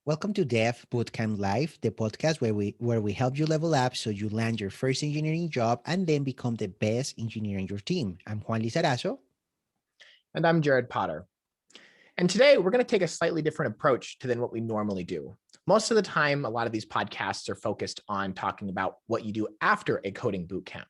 Welcome to Dev Bootcamp Live, the podcast where we help you level up so you land your first engineering job and then become the best engineer in your team. I'm Juan Lizarzo. And I'm Jared Potter. And today we're going to take a slightly different approach than what we normally do. Most of the time, a lot of these podcasts are focused on talking about what you do after a coding bootcamp.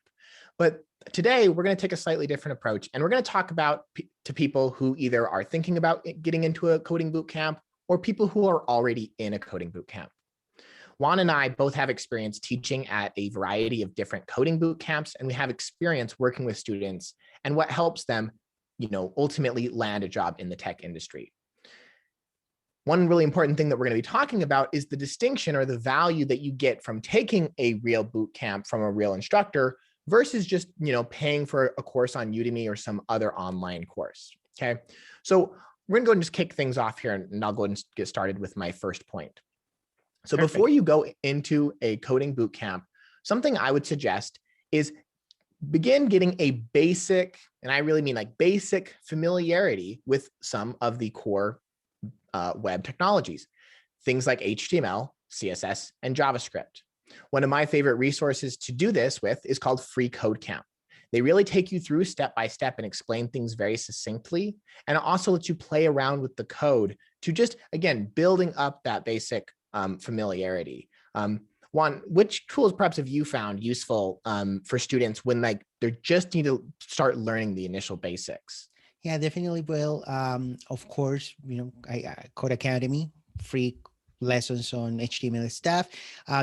But today we're going to take a slightly different approach, and we're going to talk about to people who either are thinking about getting into a coding bootcamp or people who are already in a coding bootcamp. Juan and I both have experience teaching at a variety of different coding boot camps, and we have experience working with students and what helps them, ultimately land a job in the tech industry. One really important thing that we're going to be talking about is the distinction or the value that you get from taking a real boot camp from a real instructor versus just, paying for a course on Udemy or some other online course. Okay. So we're going to go and just kick things off here, and I'll go ahead and get started with my first point. So Perfect. Before you go into a coding bootcamp, something I would suggest is begin getting a basic, and I really mean like basic familiarity with some of the core web technologies, things like HTML, CSS, and JavaScript. One of my favorite resources to do this with is called Free Code Camp. They really take you through step by step and explain things very succinctly. And it also lets you play around with the code to just, again, building up that basic familiarity. Juan, which tools perhaps have you found useful for students when they just need to start learning the initial basics? Yeah, definitely. Well, of course, Code Academy, free lessons on HTML stuff.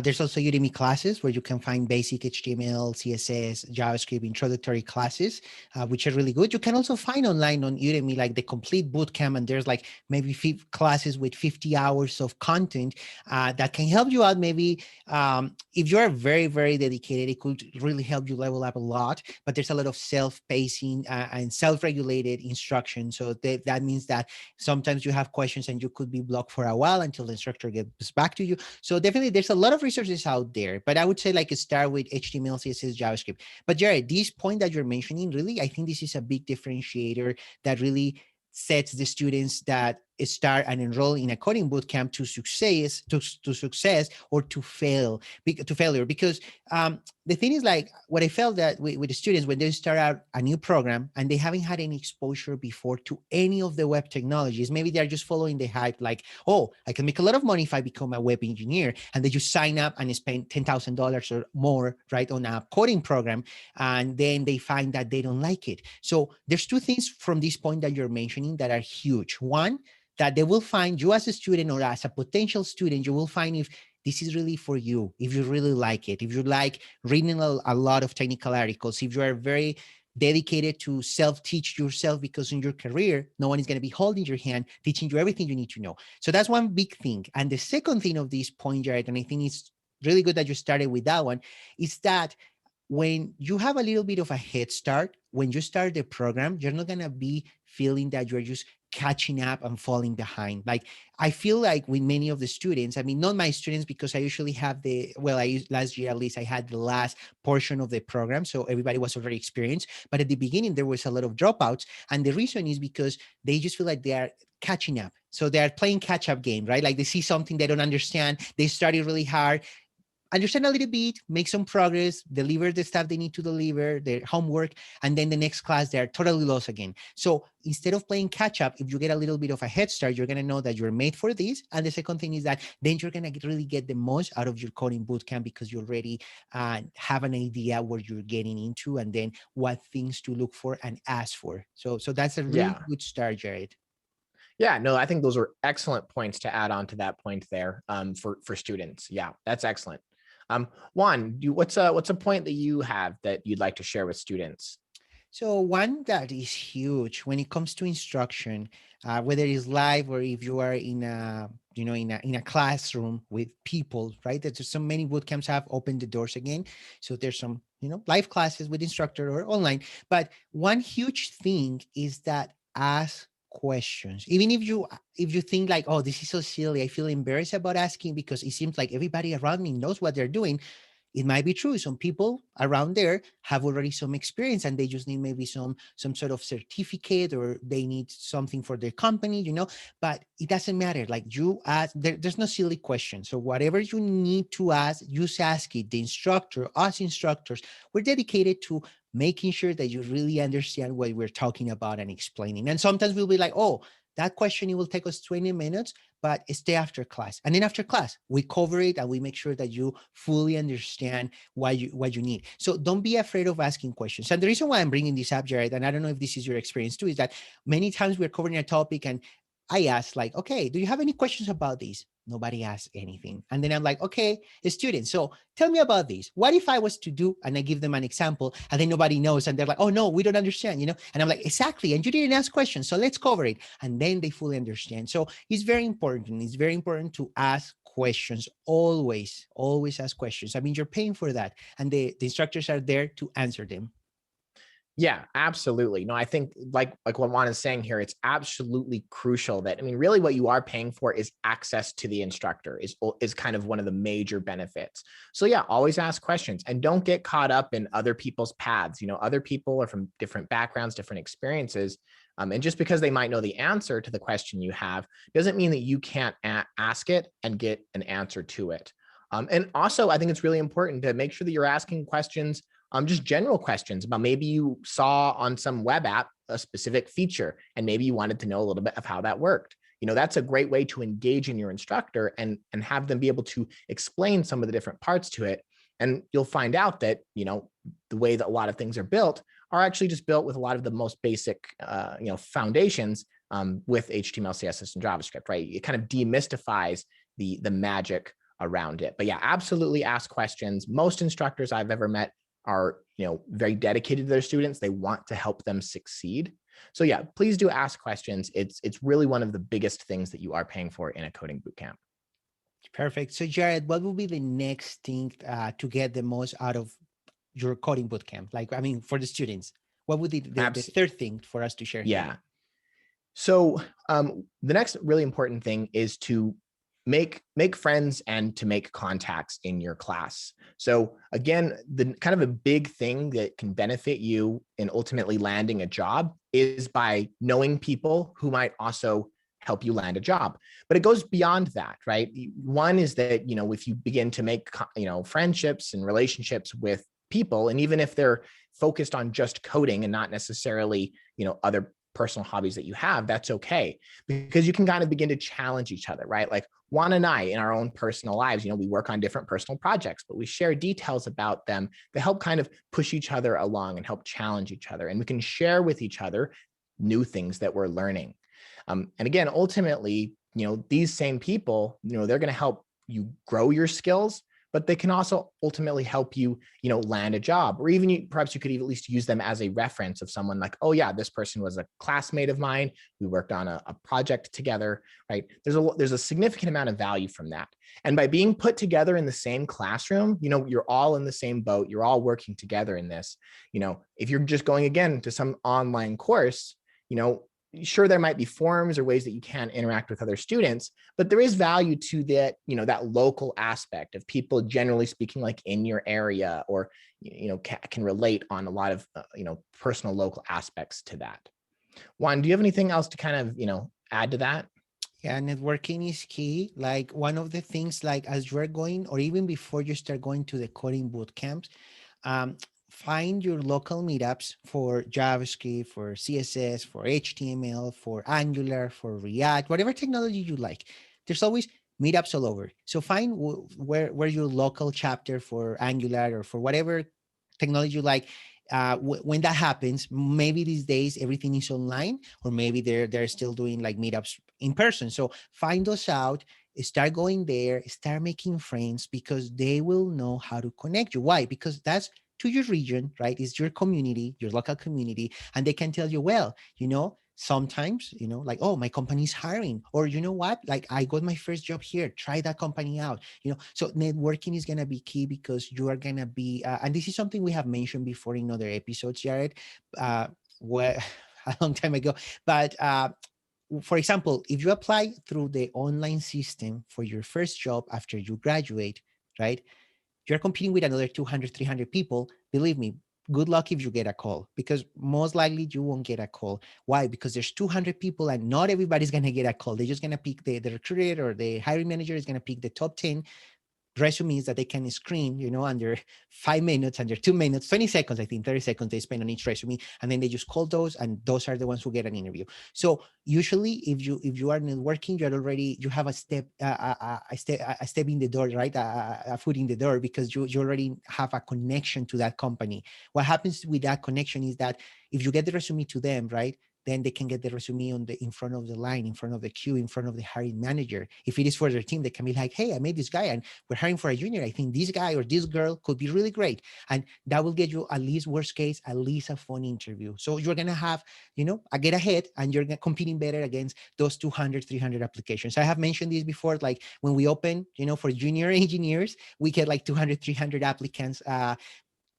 There's also Udemy classes where you can find basic HTML, CSS, JavaScript introductory classes, which are really good. You can also find online on Udemy like the complete bootcamp, and there's like maybe classes with 50 hours of content that can help you out. Maybe if you are very, very dedicated, it could really help you level up a lot. But there's a lot of self-pacing and self-regulated instruction. So that means that sometimes you have questions and you could be blocked for a while until the instructor gets back to you. So definitely there's a lot of resources out there, but I would say like start with HTML, CSS, JavaScript. But Jared, this point that you're mentioning, really, I think this is a big differentiator that really sets the students that start and enroll in a coding bootcamp to success or to failure. Because the thing is, like, what I felt that with the students when they start out a new program and they haven't had any exposure before to any of the web technologies, maybe they're just following the hype, like, oh, I can make a lot of money if I become a web engineer, and they just sign up and spend $10,000 or more, right, on a coding program, and then they find that they don't like it. So there's two things from this point that you're mentioning that are huge. One, that they will find you as a student or as a potential student, you will find if this is really for you, if you really like it, if you like reading a lot of technical articles, if you are very dedicated to self-teach yourself, because in your career, no one is going to be holding your hand, teaching you everything you need to know. So that's one big thing. And the second thing of this point, Jared, and I think it's really good that you started with that one, is that when you have a little bit of a head start, when you start the program, you're not going to be feeling that you're just catching up and falling behind. Like, I feel like with many of the students, I mean, not my students, because I usually have last year, at least I had the last portion of the program. So everybody was already experienced. But at the beginning, there was a lot of dropouts. And the reason is because they just feel like they are catching up. So they are playing catch up game, right? Like they see something they don't understand. They study really hard, understand a little bit, make some progress, deliver the stuff they need to deliver, their homework, and then the next class, they're totally lost again. So instead of playing catch up, if you get a little bit of a head start, you're going to know that you're made for this. And the second thing is that then you're going to really get the most out of your coding bootcamp, because you already have an idea what you're getting into and then what things to look for and ask for. So that's a really Yeah. good start, Jared. Yeah, no, I think those are excellent points to add on to that point there for students. Yeah, that's excellent. Juan, what's a point that you have that you'd like to share with students? So one that is huge when it comes to instruction, whether it's live or if you are in a in a classroom with people, right? There's so many boot camps have opened the doors again. So there's some live classes with instructor or online. But one huge thing is that ask questions, even if you think like, oh, this is so silly, I feel embarrassed about asking because it seems like everybody around me knows what they're doing. It might be true. Some people around there have already some experience and they just need maybe some sort of certificate, or they need something for their company, but it doesn't matter. Like, you ask, there's no silly question. So whatever you need to ask, just ask it. The instructor, us instructors, we're dedicated to making sure that you really understand what we're talking about and explaining. And sometimes we'll be like, oh, that question, it will take us 20 minutes, but stay after class. And then after class, we cover it and we make sure that you fully understand what you need. So don't be afraid of asking questions. And the reason why I'm bringing this up, Jared, and I don't know if this is your experience too, is that many times we're covering a topic and I ask like, okay, do you have any questions about this? Nobody asks anything. And then I'm like, okay, students, so tell me about this. What if I was to do, and I give them an example, and then nobody knows, and they're like, oh no, we don't understand, And I'm like, exactly, and you didn't ask questions, so let's cover it. And then they fully understand. So it's very important. It's very important to ask questions. Always ask questions. I mean, you're paying for that, and the instructors are there to answer them. Yeah, absolutely. No, I think like what Juan is saying here, it's absolutely crucial that, I mean, really what you are paying for is access to the instructor is kind of one of the major benefits. So yeah, always ask questions and don't get caught up in other people's paths. Other people are from different backgrounds, different experiences. And just because they might know the answer to the question you have doesn't mean that you can't ask it and get an answer to it. And also, I think it's really important to make sure that you're asking questions, just general questions about, maybe you saw on some web app a specific feature and maybe you wanted to know a little bit of how that worked. That's a great way to engage in your instructor and have them be able to explain some of the different parts to it. And you'll find out that, the way that a lot of things are built are actually just built with a lot of the most basic, foundations with HTML, CSS, and JavaScript, right? It kind of demystifies the magic around it. But yeah, absolutely ask questions. Most instructors I've ever met are, very dedicated to their students. They want to help them succeed. So yeah, please do ask questions. It's really one of the biggest things that you are paying for in a coding bootcamp. Perfect. So Jared, what will be the next thing to get the most out of your coding bootcamp? Like, I mean, for the students, what would be the third thing for us to share here? Yeah. So the next really important thing is to make friends and to make contacts in your class. So again, the kind of a big thing that can benefit you in ultimately landing a job is by knowing people who might also help you land a job. But it goes beyond that, right? One is that, if you begin to make, friendships and relationships with people, and even if they're focused on just coding and not necessarily, other personal hobbies that you have, that's okay, because you can kind of begin to challenge each other, right? Like Juan and I, in our own personal lives, we work on different personal projects, but we share details about them that help kind of push each other along and help challenge each other. And we can share with each other new things that we're learning. And again, ultimately, these same people, they're going to help you grow your skills, but they can also ultimately help you, land a job, or even perhaps you could at least use them as a reference of someone like, oh yeah, this person was a classmate of mine. We worked on a project together, right? There's a significant amount of value from that. And by being put together in the same classroom, you're all in the same boat. You're all working together in this. If you're just going again to some online course, sure, there might be forums or ways that you can interact with other students, but there is value to that, that local aspect of people generally speaking, like in your area, or, can relate on a lot of, personal local aspects to that. Juan, do you have anything else to kind of, add to that? Yeah, networking is key. Like, one of the things, like, as you're going, or even before you start going to the coding boot camps, um, find your local meetups for JavaScript, for CSS, for HTML, for Angular, for React, whatever technology you like. There's always meetups all over. So find where your local chapter for Angular or for whatever technology you like. When that happens, maybe these days everything is online, or maybe they're still doing like meetups in person. So find those out, start going there, start making friends, because they will know how to connect you. Why? Because that's to your region, right? It's your community, your local community, and they can tell you, well, sometimes, like, oh, my company's hiring, or you know what, like, I got my first job here, try that company out. So networking is going to be key, because you are going to be and this is something we have mentioned before in other episodes, Jared, where a long time ago, but for example, if you apply through the online system for your first job after you graduate, right, you're competing with another 200, 300 people. Believe me, good luck if you get a call, because most likely you won't get a call. Why? Because there's 200 people and not everybody's going to get a call. They're just going to pick the recruiter, or the hiring manager is going to pick the top 10 resumes that they can screen, under 5 minutes, under 2 minutes, 20 seconds, I think 30 seconds they spend on each resume. And then they just call those, and those are the ones who get an interview. So usually if you are networking, you have a step, a step in the door, right? A foot in the door, because you already have a connection to that company. What happens with that connection is that if you get the resume to them, right, then they can get the resume in front of the line, in front of the queue, in front of the hiring manager. If it is for their team, they can be like, hey, I made this guy and we're hiring for a junior. I think this guy or this girl could be really great. And that will get you, at least worst case, at least a phone interview. So you're going to have, a get ahead, and you're competing better against those 200, 300 applications. I have mentioned this before, like when we open, for junior engineers, we get like 200, 300 applicants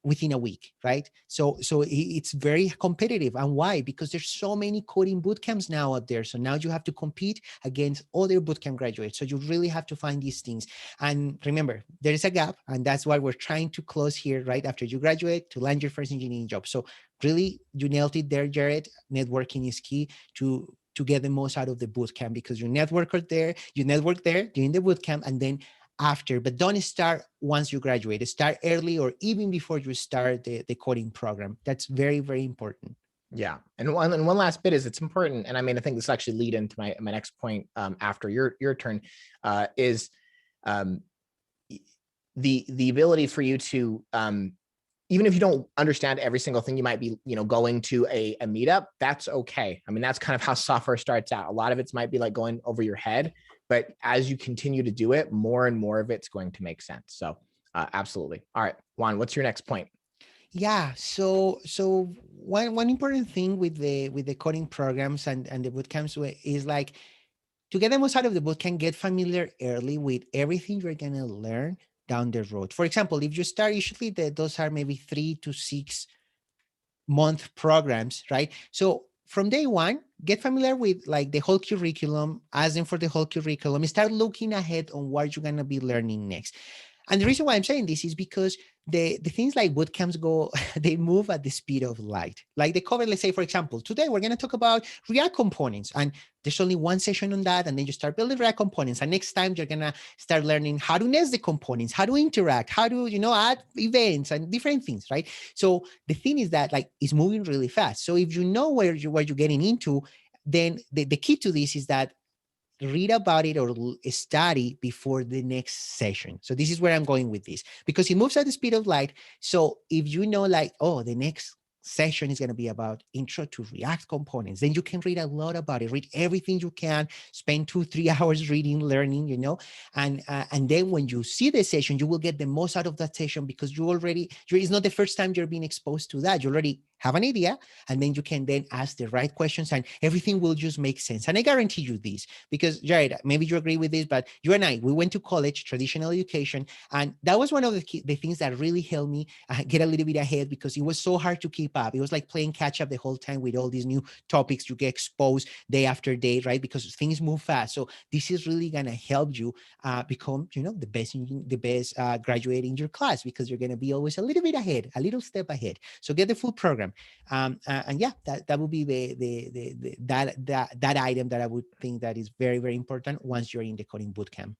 within a week, right? So it's very competitive. And why? Because there's so many coding bootcamps now out there. So now you have to compete against other bootcamp graduates. So you really have to find these things. And remember, there is a gap, and that's why we're trying to close here right after you graduate to land your first engineering job. So really, you nailed it there, Jared. Networking is key to get the most out of the bootcamp, because you network there during the bootcamp, and then after. But don't start once you graduate. Start early, or even before you start the coding program. That's very, very important. Yeah. And one last bit is, it's important. And I mean, I think this actually lead into my next point after your turn is the ability for you to, even if you don't understand every single thing, you might be, going to a meetup, that's okay. I mean, that's kind of how software starts out. A lot of it might be like going over your head, but as you continue to do it, more and more of it's going to make sense. So absolutely. All right, Juan, what's your next point? Yeah. So one important thing with the coding programs and the bootcamps is like, to get the most out of the bootcamp, get familiar early with everything you're gonna learn down the road. For example, if you start, usually those are maybe 3 to 6 month programs, right? So from day one, get familiar with like the whole curriculum, ask them for the whole curriculum, start looking ahead on what you're gonna be learning next. And the reason why I'm saying this is because the things like bootcamps they move at the speed of light. Like they cover, let's say, for example, today we're going to talk about React components, and there's only one session on that, and then you start building React components. And next time you're going to start learning how to nest the components, how to interact, how to, add events and different things, right? So the thing is that like it's moving really fast. So if you know what you're getting into, then the key to this is that read about it or study before the next session. So this is where I'm going with this, because it moves at the speed of light. So if you know, like, oh, the next session is going to be about intro to React components, then you can read a lot about it, read everything you can, spend 2-3 hours reading, learning, and then when you see the session, you will get the most out of that session, because it's not the first time you're being exposed to that. You already have an idea, and then you can then ask the right questions, and everything will just make sense. And I guarantee you this, because Jared, maybe you agree with this, but you and I, we went to college, traditional education, and that was one of the things that really helped me get a little bit ahead, because it was so hard to keep up. It was like playing catch up the whole time with all these new topics. You get exposed day after day, right? Because things move fast. So this is really going to help you become, the best graduate in your class, because you're going to be always a little bit ahead, a little step ahead. So get the full program. And yeah, that would be that item that I would think that is very, very important once you're in the coding bootcamp.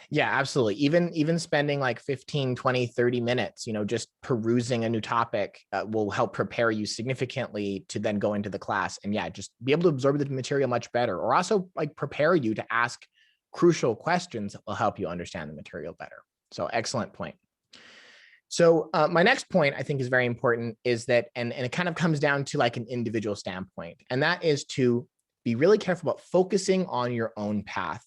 Yeah, absolutely. Even spending like 15, 20, 30 minutes, just perusing a new topic will help prepare you significantly to then go into the class. And yeah, just be able to absorb the material much better, or also like prepare you to ask crucial questions that will help you understand the material better. So excellent point. So my next point I think is very important, is that, and it kind of comes down to like an individual standpoint, and that is to be really careful about focusing on your own path.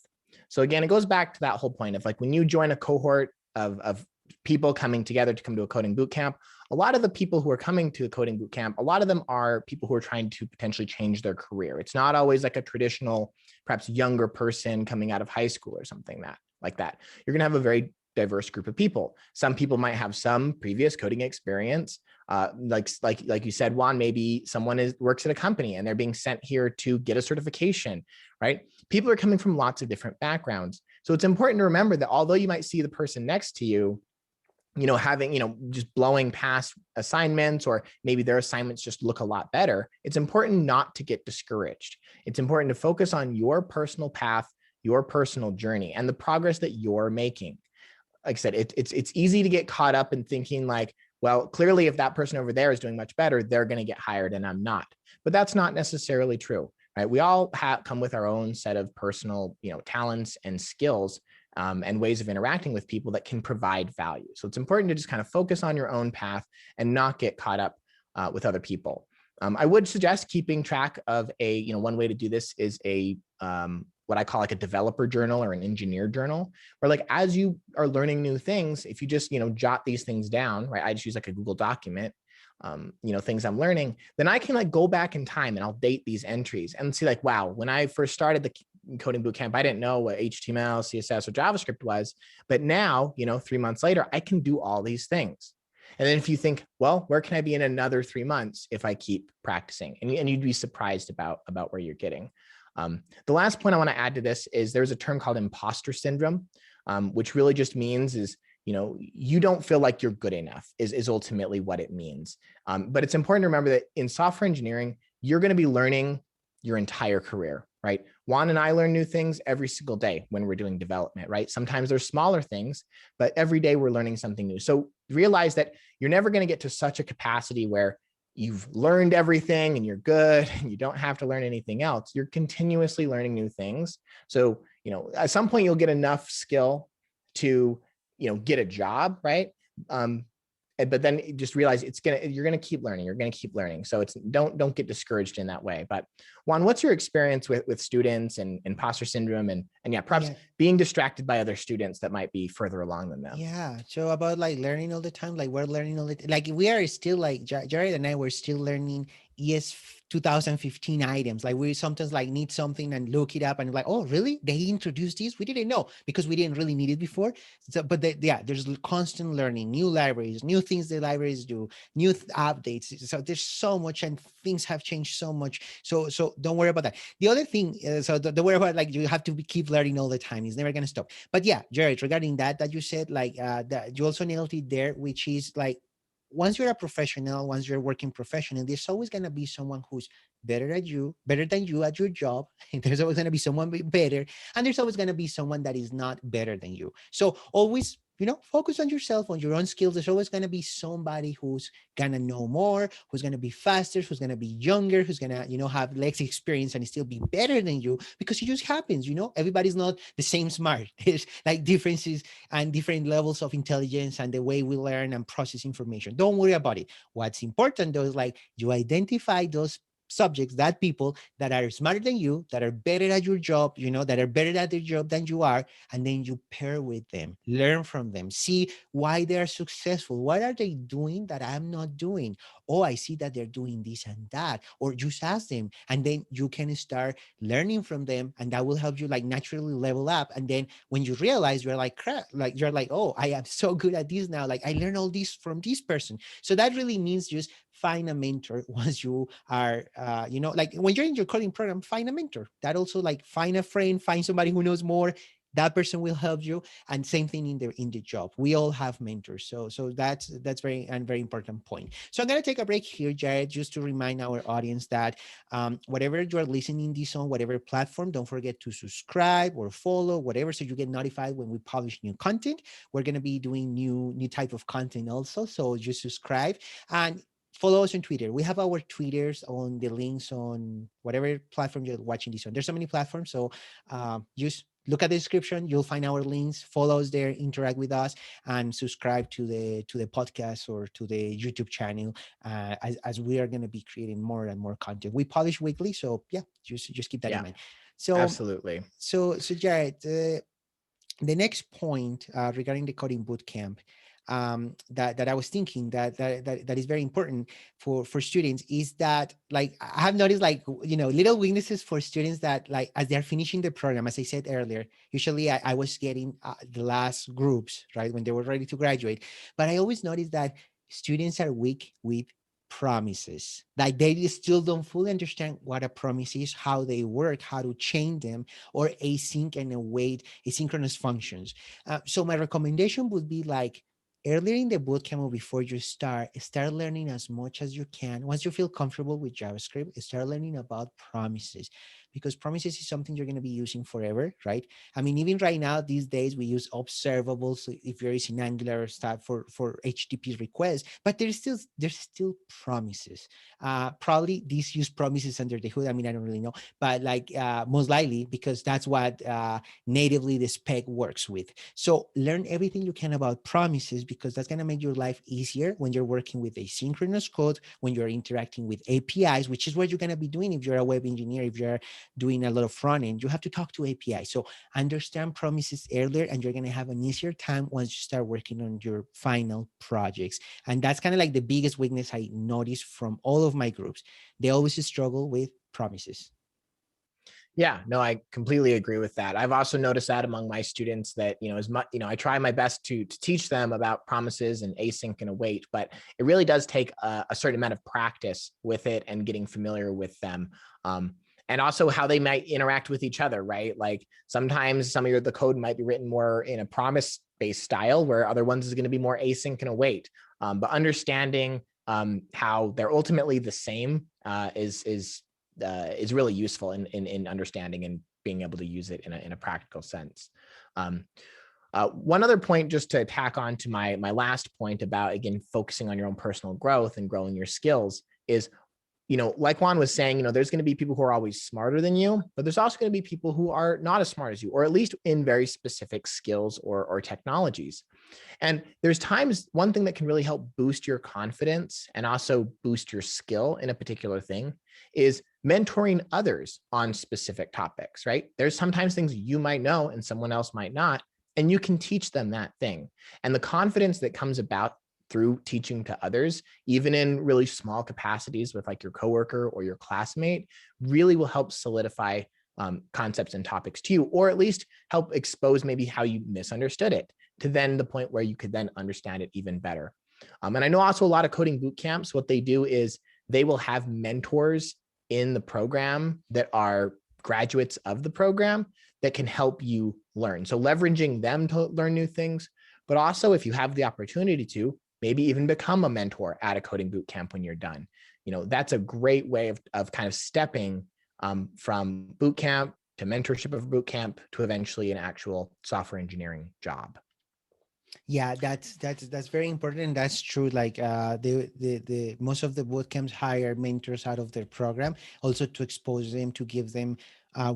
So again, it goes back to that whole point of like, when you join a cohort of people coming together to come to a coding bootcamp, a lot of the people who are coming to a coding bootcamp, a lot of them are people who are trying to potentially change their career. It's not always like a traditional, perhaps younger person coming out of high school or something like that. You're going to have a very diverse group of people. Some people might have some previous coding experience. Like you said, Juan, maybe someone works at a company and they're being sent here to get a certification, right? People are coming from lots of different backgrounds. So it's important to remember that although you might see the person next to you having, just blowing past assignments, or maybe their assignments just look a lot better, it's important not to get discouraged. It's important to focus on your personal path, your personal journey, and the progress that you're making. Like I said, it's easy to get caught up in thinking like, well, clearly if that person over there is doing much better, they're going to get hired and I'm not. But that's not necessarily true, right? We all come with our own set of personal, talents and skills, and ways of interacting with people that can provide value. So it's important to just kind of focus on your own path and not get caught up with other people. I would suggest keeping track of one way to do this is what I call like a developer journal or an engineer journal, where like as you are learning new things, if you just jot these things down, right? I just use like a Google document, things I'm learning, then I can like go back in time and I'll date these entries and see like, wow, when I first started the Coding Bootcamp, I didn't know what HTML, CSS, or JavaScript was, but now 3 months later, I can do all these things. And then if you think, well, where can I be in another 3 months if I keep practicing? And you'd be surprised about where you're getting. The last point I want to add to this is there's a term called imposter syndrome, which really just means is, you don't feel like you're good enough is ultimately what it means. But it's important to remember that in software engineering, you're going to be learning your entire career, right? Juan and I learn new things every single day when we're doing development, right? Sometimes there's smaller things, but every day we're learning something new. So realize that you're never going to get to such a capacity where you've learned everything and you're good and you don't have to learn anything else. You're continuously learning new things. So, at some point you'll get enough skill to, get a job, right? But then you just realize you're gonna keep learning. You're gonna keep learning. So don't get discouraged in that way. But Juan, what's your experience with students and imposter syndrome and perhaps being distracted by other students that might be further along than them? Yeah. So about like learning all the time, like we're learning all the like we are still like Jared and I were still learning ES 2015 items. Like we sometimes like need something and look it up and like, oh really? They introduced this? We didn't know because we didn't really need it before. So but there's constant learning, new libraries, new things the libraries do, new updates. So there's so much and things have changed so much. So don't worry about that. The other thing, so don't worry about like you have to keep learning all the time. It's never gonna stop. But yeah, Jared, regarding that you said, like that you also nailed it there, which is like once you're a professional, once you're working professional, there's always gonna be someone who's better than you at your job. And there's always gonna be someone better, and there's always gonna be someone that is not better than you. So always focus on yourself, on your own skills. There's always going to be somebody who's going to know more, who's going to be faster, who's going to be younger, who's going to, have less experience and still be better than you, because it just happens, everybody's not the same smart. There's like differences and different levels of intelligence and the way we learn and process information. Don't worry about it. What's important though is like you identify those subjects, that people that are smarter than you, that are better at your job, that are better at their job than you are, and then you pair with them, learn from them, see why they are successful. What are they doing that I'm not doing? Oh, I see that they're doing this and that. Or just ask them, and then you can start learning from them, and that will help you like naturally level up. And then when you realize you're like crap, like you're like, oh, I am so good at this now. Like I learned all this from this person. So that really means just find a mentor once you are, like when you're in your coding program, find a mentor. That also like find a friend, find somebody who knows more. That person will help you. And same thing in the job. We all have mentors. So that's very important point. So I'm gonna take a break here, Jared, just to remind our audience that whatever you're listening this on, whatever platform, don't forget to subscribe or follow, whatever, so you get notified when we publish new content. We're gonna be doing new type of content also. So just subscribe and follow us on Twitter. We have our Twitters on the links on whatever platform you're watching this on. There's so many platforms. So just look at the description. You'll find our links. Follow us there, interact with us, and subscribe to the podcast or to the YouTube channel as we are going to be creating more and more content. We publish weekly. So yeah, just keep that in mind. So absolutely. So Jared, the next point regarding the Coding Bootcamp, that I was thinking that is very important for students is that, like, I have noticed, like, little weaknesses for students that, like, as they're finishing the program, as I said earlier, usually I was getting the last groups, right, when they were ready to graduate. But I always noticed that students are weak with promises. Like they still don't fully understand what a promise is, how they work, how to change them, or async and await asynchronous functions. So my recommendation would be like, earlier in the bootcamp or before you start learning as much as you can. Once you feel comfortable with JavaScript, start learning about promises, because promises is something you're going to be using forever, right? I mean, even right now, these days, we use observables, so if you're using Angular or stuff for HTTP requests, but there's still promises. Probably these use promises under the hood. I mean, I don't really know, but like most likely because that's what natively the spec works with. So learn everything you can about promises, because that's going to make your life easier when you're working with asynchronous code, when you're interacting with APIs, which is what you're going to be doing if you're a web engineer, if you're doing a lot of front end, you have to talk to APIs. So understand promises earlier, and you're going to have an easier time once you start working on your final projects. And that's kind of like the biggest weakness I noticed from all of my groups. They always struggle with promises. Yeah, no, I completely agree with that. I've also noticed that among my students that, as much, I try my best to teach them about promises and async and await, but it really does take a certain amount of practice with it and getting familiar with them. And also how they might interact with each other, right? Like sometimes some of the code might be written more in a promise-based style, where other ones is going to be more async and await. But understanding how they're ultimately the same is really useful in understanding and being able to use it in a practical sense. One other point, just to tack on to my last point about, again, focusing on your own personal growth and growing your skills is, like Juan was saying, there's going to be people who are always smarter than you, but there's also going to be people who are not as smart as you, or at least in very specific skills or technologies. And there's times, one thing that can really help boost your confidence and also boost your skill in a particular thing is mentoring others on specific topics, right? There's sometimes things you might know and someone else might not, and you can teach them that thing. And the confidence that comes about through teaching to others, even in really small capacities with like your coworker or your classmate, really will help solidify concepts and topics to you, or at least help expose maybe how you misunderstood it, to then the point where you could then understand it even better. And I know also a lot of coding boot camps, what they do is they will have mentors in the program that are graduates of the program that can help you learn. So leveraging them to learn new things, but also if you have the opportunity to, maybe even become a mentor at a coding boot camp when you're done. That's a great way of kind of stepping from boot camp to mentorship of boot camp to eventually an actual software engineering job. Yeah, that's very important, and that's true. Like the most of the boot camps hire mentors out of their program, also to expose them, to give them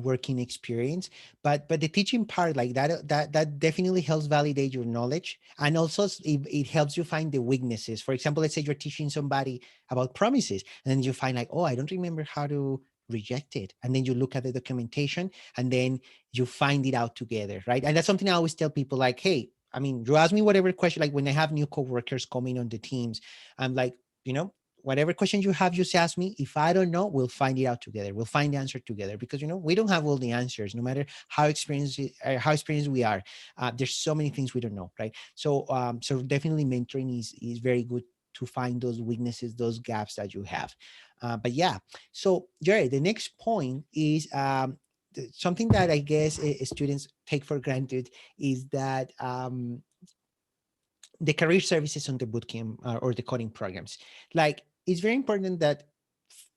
working experience. But the teaching part, like that definitely helps validate your knowledge, and also it helps you find the weaknesses. For example, let's say you're teaching somebody about promises, and then you find like, oh, I don't remember how to reject it, and then you look at the documentation, and then you find it out together, right? And that's something I always tell people, like, hey, I mean, you ask me whatever question, like when I have new coworkers coming on the teams, I'm like, whatever question you have, just ask me. If I don't know, we'll find it out together. We'll find the answer together, because, we don't have all the answers, no matter how experienced we are. There's so many things we don't know, right? So definitely mentoring is very good to find those weaknesses, those gaps that you have. But yeah, so Jared, the next point is something that I guess students take for granted, is that the career services on the bootcamp or the coding programs. Like, it's very important that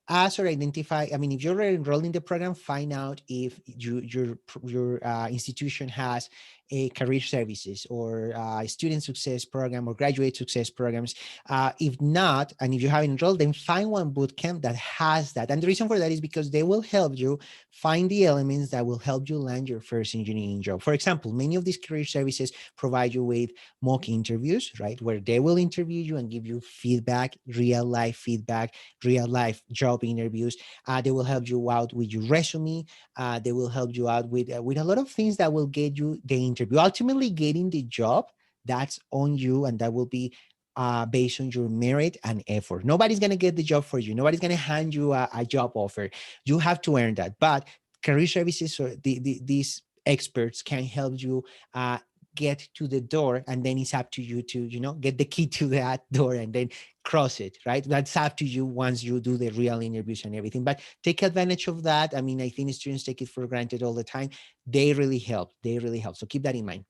ask or identify. I mean, if you're enrolled in the program, find out if your institution has a career services or student success program or graduate success programs. If not, and if you haven't enrolled, then find one bootcamp that has that. And the reason for that is because they will help you find the elements that will help you land your first engineering job. For example, many of these career services provide you with mock interviews, right, where they will interview you and give you feedback, real life feedback, real life job interviews. They will help you out with your resume. They will help you out with a lot of things that will get you the interview. Ultimately, getting the job, that's on you, and that will be based on your merit and effort. Nobody's going to get the job for you. Nobody's going to hand you a job offer. You have to earn that. But career services, or these experts, can help you get to the door, and then it's up to you to get the key to that door and then cross it, right? That's up to you once you do the real interviews and everything. But take advantage of that. I mean, I think students take it for granted all the time. They really help. So keep that in mind.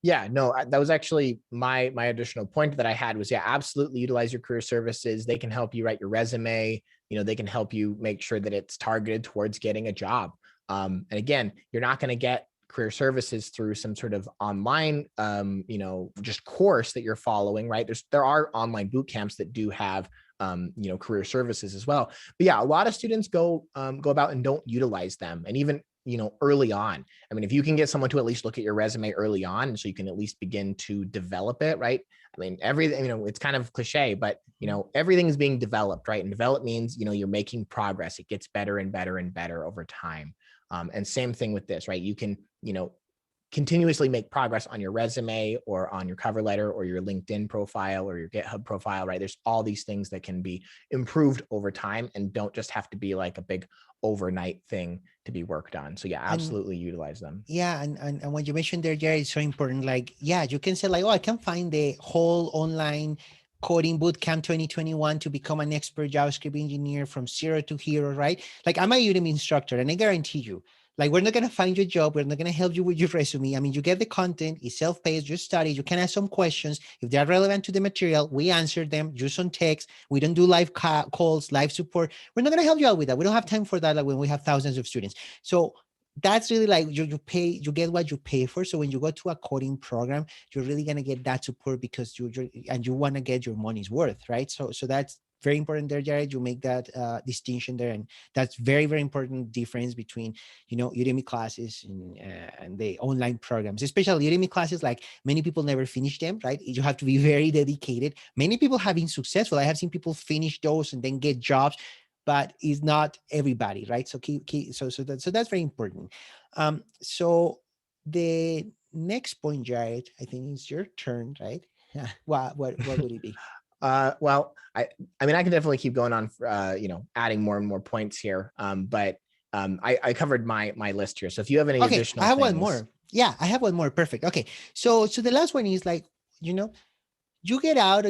Yeah, no, that was actually my additional point that I had was, yeah, absolutely utilize your career services. They can help you write your resume. They can help you make sure that it's targeted towards getting a job. And again, you're not going to get career services through some sort of online, just course that you're following, right? There are online boot camps that do have, career services as well. But yeah, a lot of students go about and don't utilize them. And even, early on, I mean, if you can get someone to at least look at your resume early on, so you can at least begin to develop it, right? I mean, everything, it's kind of cliche, but, everything is being developed, right? And develop means, you're making progress. It gets better and better and better over time. And same thing with this, right? You can, continuously make progress on your resume or on your cover letter or your LinkedIn profile or your GitHub profile, right? There's all these things that can be improved over time and don't just have to be like a big overnight thing to be worked on. So yeah, And absolutely utilize them. yeah, and what you mentioned there, Jerry, is so important. Like, yeah, you can say like, oh, I can find the whole online Coding Bootcamp 2021 to become an expert JavaScript engineer from zero to hero, right? Like, I'm a Udemy instructor, and I guarantee you, like, we're not gonna find your job, we're not gonna help you with your resume. I mean, you get the content, it's self-paced, you study, you can ask some questions. If they're relevant to the material, we answer them, use on text. We don't do live calls, live support. We're not gonna help you out with that. We don't have time for that, like when we have thousands of students. So that's really like you get what you pay for. So when you go to a coding program, you're really going to get that support because you want to get your money's worth, right? So that's very important there, Jared. You make that distinction there, and that's very, very important difference between Udemy classes and the online programs, especially Udemy classes. Like, many people never finish them, right? You have to be very dedicated. Many people have been successful. I have seen people finish those and then get jobs, but it's not everybody, right? So that's very important. So the next point, Jared, I think it's your turn, right? What would it be? Well, I mean, I can definitely keep going on, adding more and more points here. But I covered my list here. So if you have any Okay, I additional have one things. more. Yeah, I have one more. Perfect. Okay, so the last one is like, you know, you get out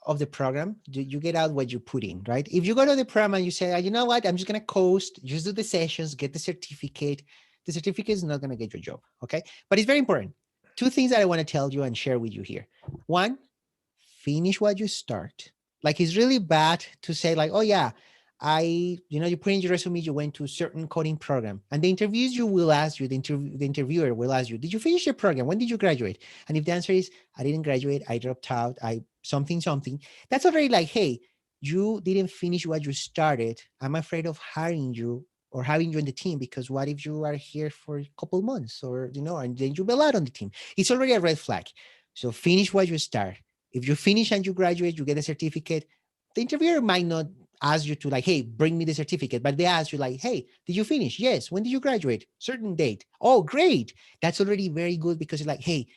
of the program, you get out what you put in, right? If you go to the program and you say, you know what, I'm just going to coast, just do the sessions, get the certificate is not going to get your job. Okay. But it's very important. Two things that I want to tell you and share with you here. One, finish what you start. Like, it's really bad to say like, oh yeah, you put in your resume, you went to a certain coding program, and the interviews you will ask you, the interviewer will ask you, did you finish your program? When did you graduate? And if the answer is, I didn't graduate, I dropped out, I something, that's already like, hey, you didn't finish what you started. I'm afraid of hiring you or having you in the team, because what if you are here for a couple months, or and then you bail out on the team? It's already a red flag. So finish what you start. If you finish and you graduate, you get a certificate. The interviewer might not ask you to like, hey, bring me the certificate, but they ask you like, hey, did you finish? Yes. When did you graduate? Certain date. Oh, great. That's already very good, because it's like, hey,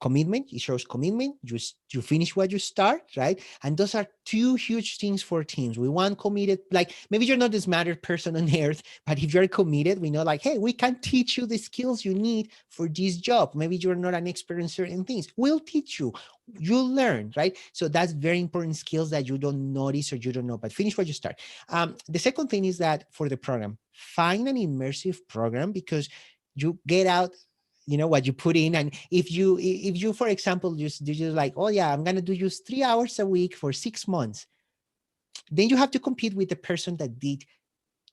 commitment. It shows commitment. You finish what you start, right? And those are two huge things for teams. We want committed. Like, maybe you're not the smartest person on earth, but if you're committed, we know like, hey, we can teach you the skills you need for this job. Maybe you're not an expert in certain things. We'll teach you. You'll learn, right? So that's very important skills that you don't notice or you don't know, but finish what you start. The second thing is that for the program, find an immersive program, because you get out what you put in. And if you for example just like, oh yeah, I'm gonna do just 3 hours a week for 6 months, then you have to compete with the person that did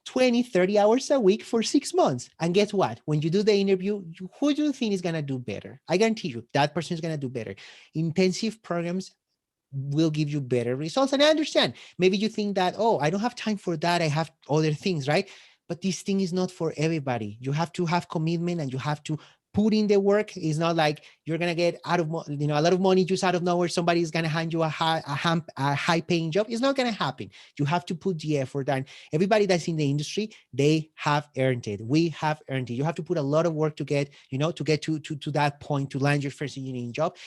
20-30 hours a week for 6 months. And guess what? When you do the interview, who do you think is gonna do better? I guarantee you that person is gonna do better. Intensive programs will give you better results. And I understand, maybe you think that, oh, I don't have time for that, I have other things, right? But this thing is not for everybody. You have to have commitment, and you have to put in the work. It's not like you're gonna get a lot of money just out of nowhere. Somebody is gonna hand you a high paying job. It's not gonna happen. You have to put the effort. And everybody that's in the industry, they have earned it. We have earned it. You have to put a lot of work to get to that point, to land your first engineering job.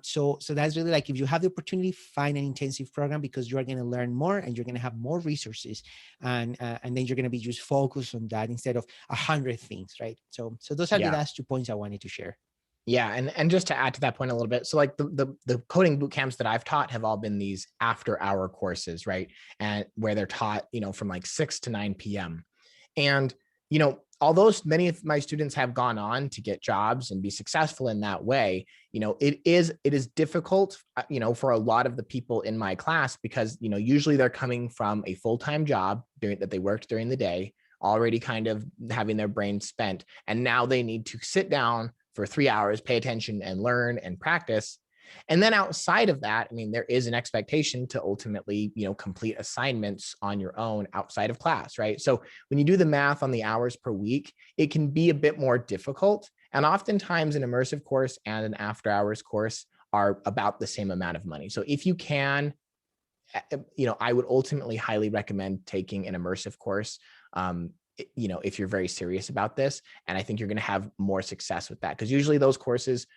So that's really like, if you have the opportunity, find an intensive program, because you are going to learn more and you're going to have more resources, and then you're going to be just focused on that instead of 100 things, right? So those are the Yeah. last 2 points I wanted to share. Yeah, and just to add to that point a little bit, so like the coding boot camps that I've taught have all been these after hour courses, right? And where they're taught, from like 6 to 9 p.m. And although many of my students have gone on to get jobs and be successful in that way, it is difficult, for a lot of the people in my class, because, usually they're coming from a full-time job that they worked during the day, already kind of having their brain spent. And now they need to sit down for 3 hours, pay attention and learn and practice. And then outside of that, there is an expectation to ultimately, complete assignments on your own outside of class, right? So when you do the math on the hours per week, it can be a bit more difficult. And oftentimes an immersive course and an after hours course are about the same amount of money. So if you can, I would ultimately highly recommend taking an immersive course. If you're very serious about this, and I think you're going to have more success with that, because usually those courses,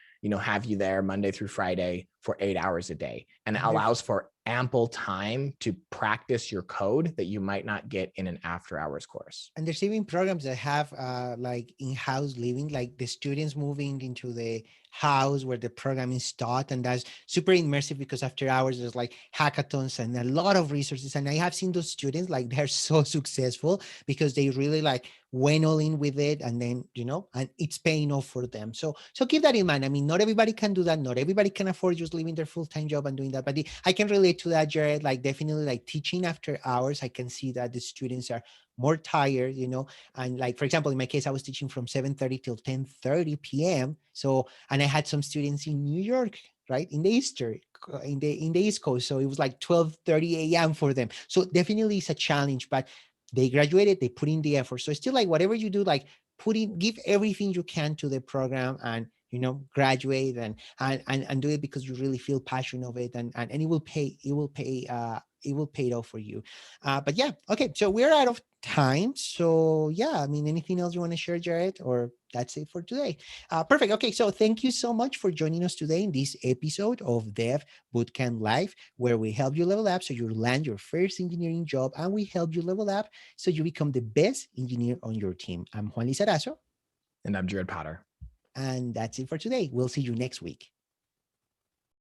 have you there Monday through Friday for 8 hours a day, and it allows for ample time to practice your code that you might not get in an after hours course. And there's even programs that have like in-house living, like the students moving into the house where the program is taught. And that's super immersive, because after hours, there's like hackathons and a lot of resources. And I have seen those students, like they're so successful because they really like went all in with it, and then, and it's paying off for them. So keep that in mind. Not everybody can do that. Not everybody can afford just leaving their full-time job and doing that. But I can relate to that, Jared. Like definitely like teaching after hours, I can see that the students are more tired, and like, for example, in my case, I was teaching from 7:30 till 10:30 p.m. So, and I had some students in New York, right, in the East Coast. So it was like 12:30 a.m. for them. So definitely it's a challenge, but they graduated, they put in the effort. So it's still like whatever you do, like give everything you can to the program, and graduate and do it because you really feel passionate of it, and it will pay. It will pay it off for you. But yeah, okay. So we're out of time. So yeah, anything else you want to share, Jared, or that's it for today? Perfect. Okay. So thank you so much for joining us today in this episode of Dev Bootcamp Live, where we help you level up so you land your first engineering job, and we help you level up so you become the best engineer on your team. I'm Juan Lizarzo. And I'm Jared Potter. And that's it for today. We'll see you next week.